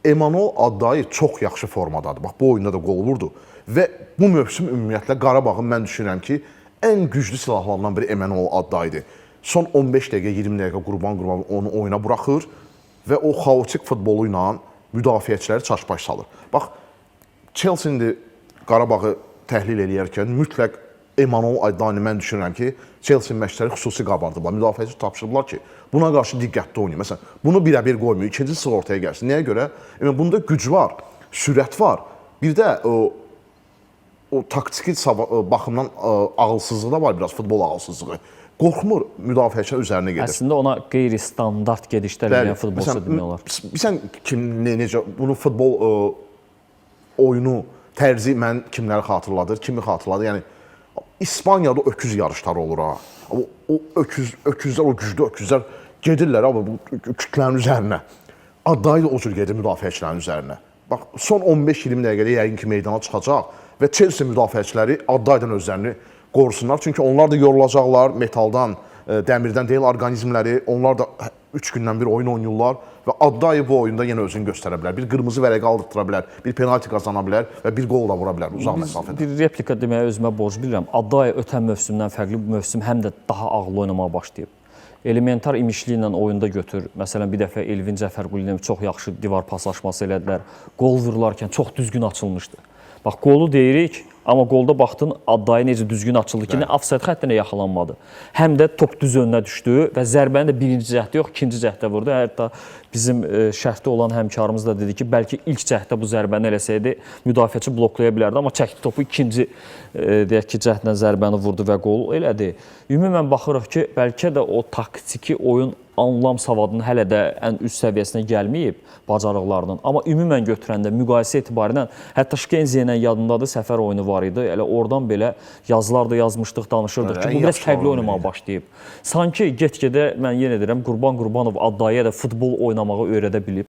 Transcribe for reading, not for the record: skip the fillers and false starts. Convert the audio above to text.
Emanol Addayi çox yaxşı formadadır. Bax, bu oyunda da qol vurdu. Və bu mövsüm ümumiyyətlə Qarabağın mən düşünürəm ki, ən güclü silahlarından biri Emanol Addayidir. Son 15 dəqiqə, 20 dəqiqə Qurban onu oyuna buraxır və o xaotik futbolu ilə müdafiəçiləri çaş-baş salır. Bax, Chelsea indi Qarabağı təhlil eləyərkən mütləq Emanol Addayini mən düşünürəm ki, Chelsea məşqçiləri xüsusi qabardıblar. Müdafiəçi tapşırıblar ki, buna qarşı diqqətli oynayın. Məsələn, bunu birə-bir qoymuyor, ikinci sıra ortaya gəlsin. Nəyə görə? Bunda güc var, sürət var. Bir də o taktiki baxımdan ağılsızlığı da var, biraz futbol ağılsızlığı. Qorxmur, müdafiəçilər üzərinə gedir. Əslində ona qeyri-standart gedişlər edən futbolçu demək olar. Bilsən, necə, bunu futbol oyunu, tərzi mən kimləri xatırladır, kimi xatırladır? Yəni, İspaniyada öküz yarışları olur ha. O öküzlər, o güclü öküzlər gedirlər bu kütlənin üzərinə. Addayi da o cür gedir müdafiəçilərin üzərinə. Bax, son 15-20 dəqiqədə yəqin ki, meydana çıxacaq və Chelsea müdafiəçiləri Addaydan özlərini qorusunlar. Çünki onlar da yorulacaqlar, metaldan, dəmirdən deyil orqanizmləri. Onlar da 3 gündən bir oyun oynayırlar və Addayi bu oyunda yenə özünü göstərə bilər. Bir qırmızı vərəqə aldırtıra bilər, bir penalti qazana bilər və bir qol da vura bilər uzaq məsafədə. Bir replika deməyə özümə borc bilirəm. Addayi ötən mövsümdən fərqli bu mövsüm həm də daha ağıllı oynamağa başlayıb. Elementar imişli ilə oyunda götür. Məsələn, bir dəfə Elvin Cəfərqulu ilə çox yaxşı divar paslaşması elədilər. Qol vurularkən çox düzgün açılmışdı. Bax, qolu deyirik, amma qolda baxdın Addayi necə düzgün açıldı ki, nə ofsayd xəttinə yaxalanmadı. Həm də top düz önünə düşdü və zərbəni də birinci cəhddə yox, ikinci cəhddə vurdu. Hətta bizim şərhdə olan həmkarımız da dedi ki, bəlkə ilk cəhddə bu zərbəni eləsəydi, müdafiəçi bloklaya bilərdi, amma çəkdi topu ikinci deyək ki, cəhdlə zərbəni vurdu və qol elədi. Ümumən baxırıq ki, bəlkə də o taktiki oyun anlam savadının hələ də ən üst səviyyəsinə gəlməyib bacarıqlarının. Amma ümumən götürəndə müqayisə etibarilə, hətta Şkenziyə ilə yadındadır, səfər oyunu var idi. Elə oradan belə yazılar da yazmışdıq, danışırdıq ki, bu biraz fərqli oynamağa başlayıb. Sanki get-gedə, mən yenə deyirəm, Qurban Qurbanov Addayiyə də futbol oynamağı öyrədə bilib.